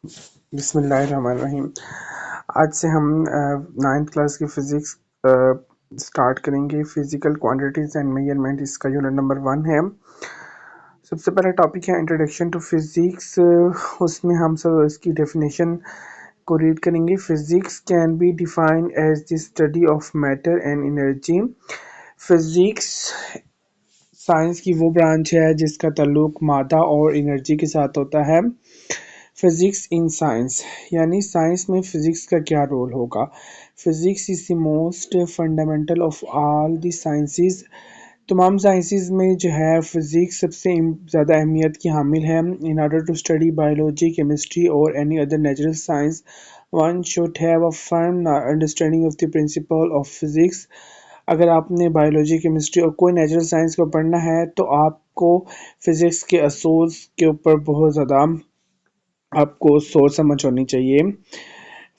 بسم اللہ الرحمن الرحیم۔ آج سے ہم نائنتھ کلاس کی فزکس سٹارٹ کریں گے۔ فزیکل کوانٹیٹیز اینڈ میجرمنٹ، اس کا یونٹ نمبر 1 ہے۔ سب سے پہلا ٹاپک ہے انٹروڈکشن ٹو فزکس۔ اس میں ہم سب اس کی ڈیفینیشن کو ریڈ کریں گے۔ Physics can be defined as the study of matter and energy. Physics science کی وہ برانچ ہے جس کا تعلق مادہ اور انرجی کے ساتھ ہوتا ہے۔ فزکس ان سائنس، یعنی سائنس میں فزکس کا کیا رول ہوگا۔ Physics is the most fundamental of all the sciences. تمام سائنسز میں جو ہے فزکس سب سے زیادہ اہمیت کی حامل ہے۔ In order to study biology, chemistry اور any other natural science, one should have a firm understanding of the principle of physics. اگر آپ نے بایولوجی، کیمسٹری اور کوئی نیچرل سائنس کو پڑھنا ہے تو آپ کو فزکس کے اصول کے اوپر بہت زیادہ آپ کو سوچ سمجھ ہونی چاہیے۔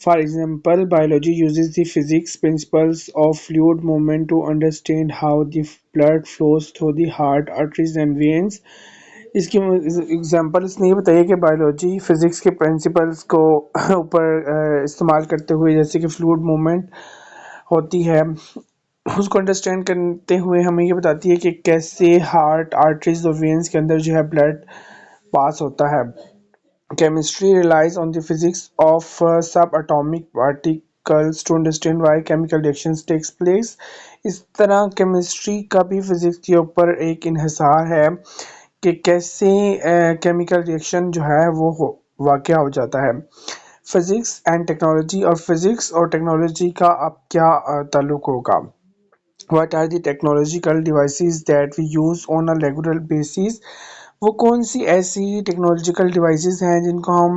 For example, biology uses the physics principles of fluid movement to understand how the blood flows through the heart, arteries and veins۔ اس کی ایگزامپل اس نے یہ بتائی کہ بایولوجی فزکس کے پرنسپلز کو اوپر استعمال کرتے ہوئے، جیسے کہ فلوئڈ موومنٹ ہوتی ہے، اس کو انڈرسٹینڈ کرتے ہوئے ہمیں یہ بتاتی ہے کہ کیسے ہارٹ، آرٹریز اور وینز کے اندر جو ہے بلڈ پاس ہوتا ہے۔ Chemistry relies on the physics of subatomic particles to understand why chemical reactions takes place۔ اس طرح کیمسٹری کا بھی فزکس کے اوپر ایک انحصار ہے کہ کیسے کیمیکل ریئیکشن جو ہے وہ واقع ہو جاتا ہے۔ فزکس اینڈ ٹیکنالوجی، اور فزکس اور ٹیکنالوجی کا اب کیا تعلق ہوگا۔ What are the technological devices that we use on a regular basis؟ وہ کون سی ایسی ٹیکنالوجیکل ڈیوائسز ہیں جن کو ہم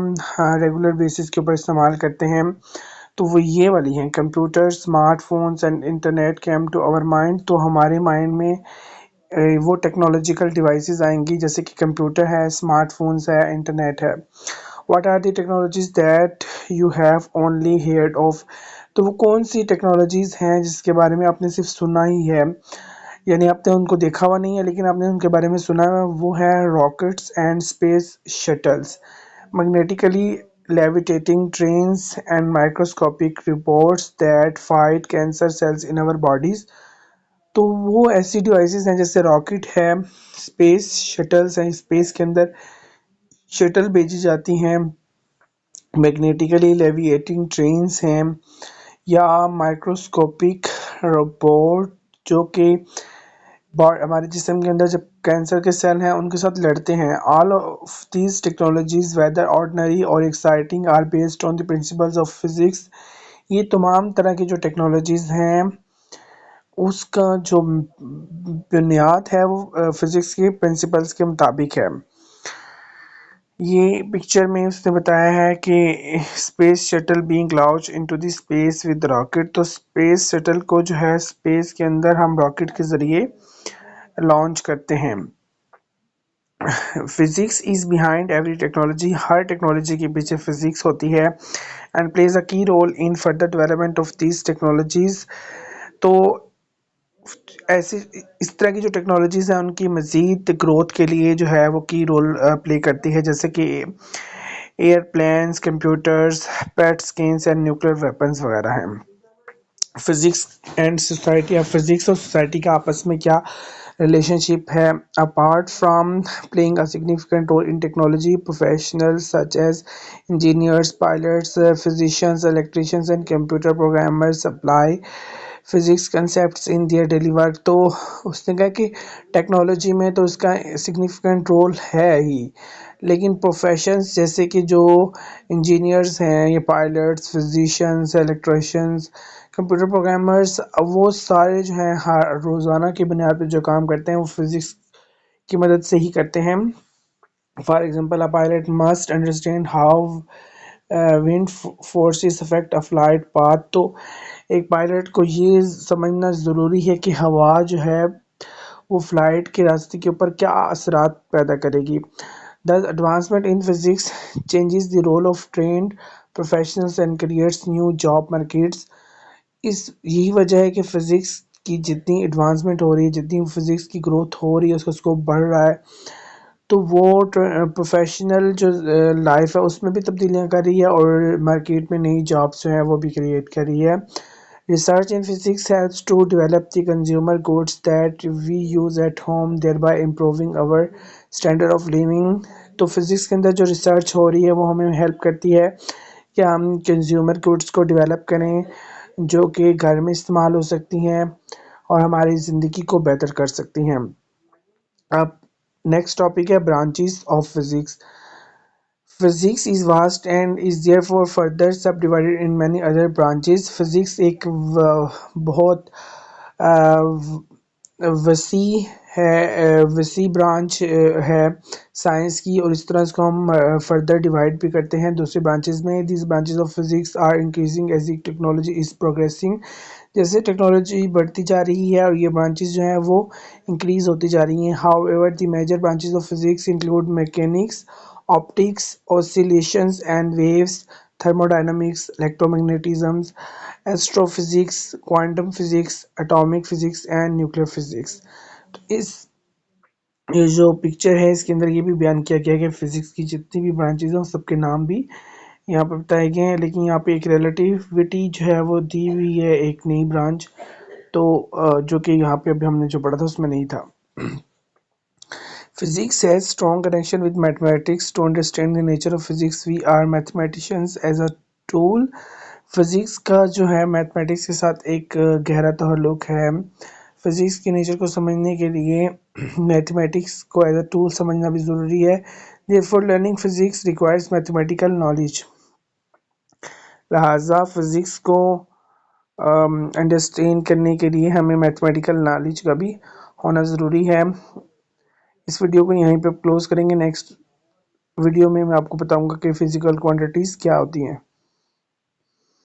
ریگولر بیسس کے اوپر استعمال کرتے ہیں؟ تو وہ یہ والی ہیں: computer, smart phones and internet came to our mind. تو ہمارے مائنڈ میں وہ ٹیکنالوجیکل ڈیوائسز آئیں گی جیسے کہ کمپیوٹر ہے، اسمارٹ فونس ہے، انٹرنیٹ ہے۔ What are the technologies that you have only heard of? تو وہ کون سی ٹیکنالوجیز ہیں جس کے بارے میں آپ نے صرف سنا ہی ہے، یعنی آپ نے ان کو دیکھا ہوا نہیں ہے لیکن آپ نے ان کے بارے میں سنا ہے؟ وہ ہے rockets and space shuttles, magnetically levitating trains and microscopic robots that fight cancer cells in our bodies. تو وہ ایسی ڈیوائسز ہیں جیسے راکٹ ہے، اسپیس شٹلز ہیں، اسپیس کے اندر شٹل بھیجی جاتی ہیں، میگنیٹیکلی لیویٹنگ ٹرینز ہیں، یا مائکروسکوپک روبوٹ جو کہ ہمارے جسم کے اندر جب کینسر کے سیل ہیں ان کے ساتھ لڑتے ہیں۔ All of these technologies whether ordinary or exciting are based on the principles of physics. یہ تمام طرح کی جو ٹیکنالوجیز ہیں اس کا جو بنیاد ہے وہ فزکس کے پرنسپلز کے مطابق ہے۔ یہ پکچر میں اس نے بتایا ہے کہ space shuttle being launch into the space with rocket. تو اسپیس شٹل کو جو ہے اسپیس کے اندر ہم راکٹ کے ذریعے لانچ کرتے ہیں۔ Physics is behind every technology, ہر ٹیکنالوجی کے پیچھے فزکس ہوتی ہے، and plays a key role in further development of these technologies. تو ایسی اس طرح کی جو ٹیکنالوجیز ہیں ان کی مزید گروتھ کے لیے جو ہے وہ کی رول پلے کرتی ہے، جیسے کہ airplanes, computers, PET scans and nuclear weapons وغیرہ ہیں۔ فزکس اینڈ سوسائٹی، اب فزکس اور سوسائٹی کا آپس میں کیا ریلیشن شپ ہے؟ Apart from playing a significant role in technology, professionals such as engineers, pilots, physicians, electricians and computer programmers apply physics concepts in their daily work. تو اس نے کہا کہ ٹیکنالوجی میں تو اس کا سگنیفیکنٹ رول ہے ہی، لیکن پروفیشنز جیسے کہ جو انجینئرز ہیں یا پائلٹس، فزیشینز، الیکٹریشینز، کمپیوٹر پروگرامرز، وہ سارے جو ہیں روزانہ کی بنیاد پہ جو کام کرتے ہیں وہ فزکس کی مدد سے ہی کرتے ہیں۔ For example, a pilot must understand how wind forces affect a flight path. تو ایک پائلٹ کو یہ سمجھنا ضروری ہے کہ ہوا جو ہے وہ فلائٹ کے راستے کے اوپر کیا اثرات پیدا کرے گی۔ Thus advancement in physics changes the role of trained professionals and creates new job markets۔ یہی وجہ ہے کہ فزکس کی جتنی ایڈوانسمنٹ ہو رہی ہے، جتنی فزکس کی گروتھ ہو رہی ہے، اس کا اسکوپ بڑھ رہا ہے، تو وہ پروفیشنل جو لائف ہے اس میں بھی تبدیلیاں کر رہی ہے اور مارکیٹ میں نئی جابس جو ہیں وہ بھی کریٹ کر رہی ہے. Research in physics helps to develop the consumer goods that we use at home, thereby improving our standard of living. تو فزکس کے اندر جو ریسرچ ہو رہی ہے وہ ہمیں ہیلپ کرتی ہے کہ ہم کنزیومر گڈس کو ڈیولپ کریں جو کہ گھر میں استعمال ہو سکتی ہیں اور ہماری زندگی کو بہتر کر سکتی ہیں. اب نیکسٹ ٹاپک ہے branches of physics. Physics is vast and is therefore further subdivided in many other branches. Physics ایک بہت وسیع وسیع برانچ ہے سائنس کی اور اس طرح اس کو ہم فردر ڈیوائڈ بھی کرتے ہیں دوسرے برانچز میں. These branches of physics are increasing as the technology is progressing. جیسے ٹیکنالوجی بڑھتی جا رہی ہے اور یہ برانچز جو ہیں وہ انکریز ہوتی جا رہی ہیں. However, the major branches of physics include mechanics, optics, oscillations and waves, thermodynamics, electromagnetism, astrophysics, quantum physics, atomic physics and nuclear physics. تو اس یہ جو پکچر ہے اس کے اندر یہ بھی بیان کیا گیا کہ فزکس کی جتنی بھی برانچز ہیں سب کے نام بھی یہاں پہ بتائے گئے ہیں لیکن یہاں پہ ایک ریلیٹیوٹی جو ہے وہ دی ہوئی ہے ایک نئی برانچ تو جو کہ یہاں پہ ابھی ہم نے جو پڑھا تھا اس میں نہیں تھا. Physics has strong connection with mathematics. To understand the nature of physics, we are mathematicians as a tool. Physics کا جو ہے میتھمیٹکس کے ساتھ ایک گہرا تعلق ہے. فزکس کے نیچر کو سمجھنے کے لیے میتھمیٹکس کو ایز اے ٹول سمجھنا بھی ضروری ہے. Therefore, learning physics requires mathematical knowledge. لہٰذا فزکس کو انڈرسٹینڈ کرنے کے لیے ہمیں میتھمیٹیکل نالج کا بھی ہونا ضروری ہے. اس ویڈیو کو یہیں پہ کلوز کریں گے. نیکسٹ ویڈیو میں آپ کو بتاؤں گا کہ فزیکل کوانٹیٹیز کیا ہوتی ہیں.